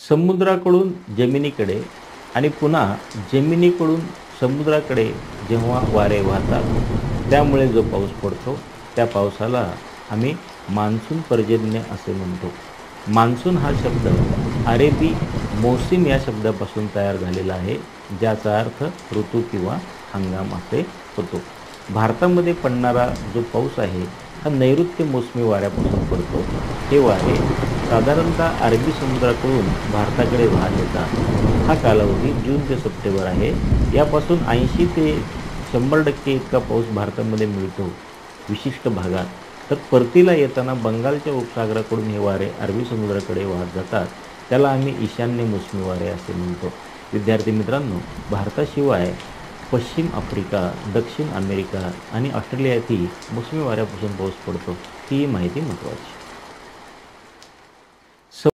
समुद्राकडून जमिनीकडे आणि पुन्हा जमिनीकडून समुद्राकडे जेव्हा वारे वाहतात त्यामुळे जो पाऊस पडतो त्या पावसाला आम्ही मान्सून पर्जन्य असे म्हणतो. मान्सून हा शब्द अरेबी मोसिम या शब्दापासून तयार झालेला आहे, ज्याचा अर्थ ऋतू किंवा हंगाम असे होतो. भारतामध्ये पडणारा जो पाऊस आहे हा नैऋत्य मोसमी वाऱ्यापासून पडतो. हे वारे साधारणतः अरबी समुद्राकडून भारताकडे वाहत येतात. हा कालावधी जून ते सप्टेंबर आहे. यापासून 80 ते 100% इतका पाऊस भारतामध्ये मिळतो विशिष्ट भागात. तर परतीला येताना बंगालच्या उपसागराकडून हे वारे अरबी समुद्राकडे वाहत जातात. त्याला आम्ही ईशान्य मोसमी वारे असे म्हणतो. विद्यार्थी मित्रांनो, भारताशिवाय पश्चिम आफ्रिका, दक्षिण अमेरिका आणि ऑस्ट्रेलियातही मोसमी वाऱ्यापासून पाऊस पडतो. ही माहिती महत्त्वाची.